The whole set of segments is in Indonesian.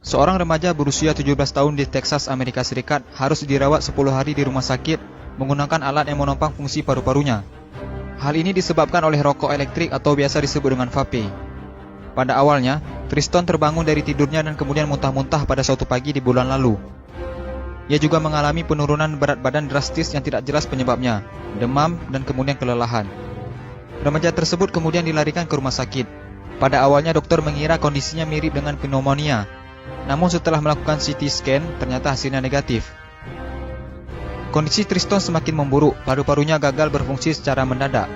Seorang remaja berusia 17 tahun di Texas, Amerika Serikat harus dirawat 10 hari di rumah sakit menggunakan alat yang menopang fungsi paru-parunya. Hal ini disebabkan oleh rokok elektrik atau biasa disebut dengan vape. Pada awalnya, Triston terbangun dari tidurnya dan kemudian muntah-muntah pada suatu pagi di bulan lalu. Ia juga mengalami penurunan berat badan drastis yang tidak jelas penyebabnya, demam, dan kemudian kelelahan. Remaja tersebut kemudian dilarikan ke rumah sakit. Pada awalnya dokter mengira kondisinya mirip dengan pneumonia. Namun setelah melakukan CT scan, ternyata hasilnya negatif. Kondisi Triston semakin memburuk, paru-parunya gagal berfungsi secara mendadak.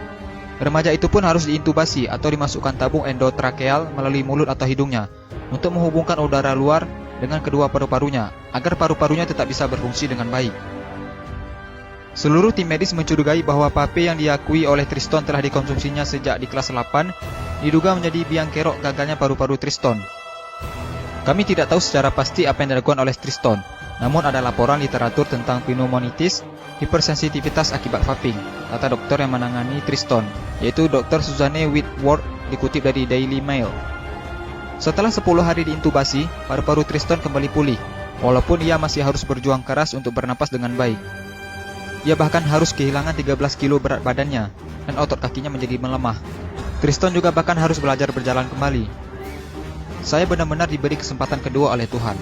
Remaja itu pun harus diintubasi atau dimasukkan tabung endotrakeal melalui mulut atau hidungnya untuk menghubungkan udara luar dengan kedua paru-parunya agar paru-parunya tetap bisa berfungsi dengan baik. Seluruh tim medis mencurigai bahwa vape yang diakui oleh Triston telah dikonsumsinya sejak di kelas 8 diduga menjadi biang kerok gagalnya paru-paru Triston. Kami tidak tahu secara pasti apa yang dilakukan oleh Triston, namun ada laporan literatur tentang pneumonitis, hipersensitivitas akibat vaping, kata dokter yang menangani Triston, yaitu Dr. Suzanne Whitworth, dikutip dari Daily Mail. Setelah 10 hari diintubasi, paru-paru Triston kembali pulih, walaupun ia masih harus berjuang keras untuk bernapas dengan baik. Ia bahkan harus kehilangan 13 kilo berat badannya, dan otot kakinya menjadi melemah. Triston juga bahkan harus belajar berjalan kembali. Saya benar-benar diberi kesempatan kedua oleh Tuhan.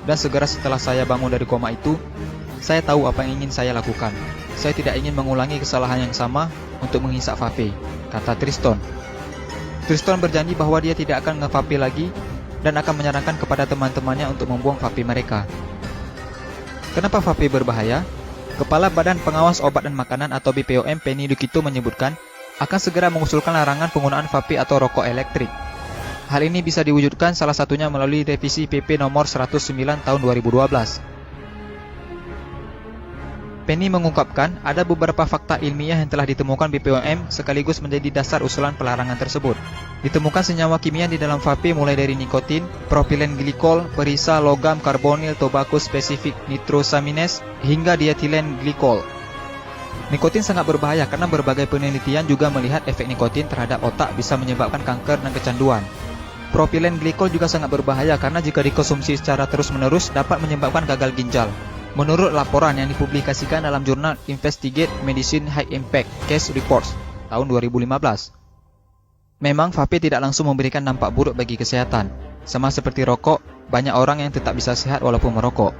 Dan segera setelah saya bangun dari koma itu, saya tahu apa yang ingin saya lakukan. Saya tidak ingin mengulangi kesalahan yang sama untuk menghisap vape, kata Triston. Triston berjanji bahwa dia tidak akan nge-vape lagi dan akan menyarankan kepada teman-temannya untuk membuang vape mereka. Kenapa vape berbahaya? Kepala Badan Pengawas Obat dan Makanan atau BPOM Penny Dukito menyebutkan akan segera mengusulkan larangan penggunaan vape atau rokok elektrik. Hal ini bisa diwujudkan salah satunya melalui revisi PP nomor 109 tahun 2012. Penny mengungkapkan ada beberapa fakta ilmiah yang telah ditemukan BPOM sekaligus menjadi dasar usulan pelarangan tersebut. Ditemukan senyawa kimia di dalam vape mulai dari nikotin, propilen glikol, perisa logam karbonil tobacco spesifik nitrosamines, hingga dietilen glikol. Nikotin sangat berbahaya karena berbagai penelitian juga melihat efek nikotin terhadap otak bisa menyebabkan kanker dan kecanduan. Propilen glikol juga sangat berbahaya karena jika dikonsumsi secara terus-menerus dapat menyebabkan gagal ginjal. Menurut laporan yang dipublikasikan dalam jurnal Investigate Medicine High Impact Case Reports tahun 2015. Memang vape tidak langsung memberikan dampak buruk bagi kesehatan. Sama seperti rokok, banyak orang yang tetap bisa sehat walaupun merokok.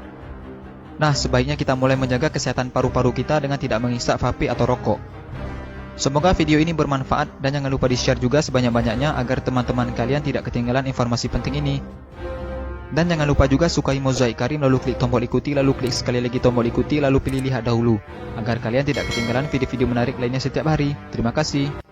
Nah, sebaiknya kita mulai menjaga kesehatan paru-paru kita dengan tidak menghisap vape atau rokok. Semoga video ini bermanfaat dan jangan lupa di-share juga sebanyak-banyaknya agar teman-teman kalian tidak ketinggalan informasi penting ini. Dan jangan lupa juga sukai Mozaik Karim lalu klik tombol ikuti lalu klik sekali lagi tombol ikuti lalu pilih lihat dahulu agar kalian tidak ketinggalan video-video menarik lainnya setiap hari. Terima kasih.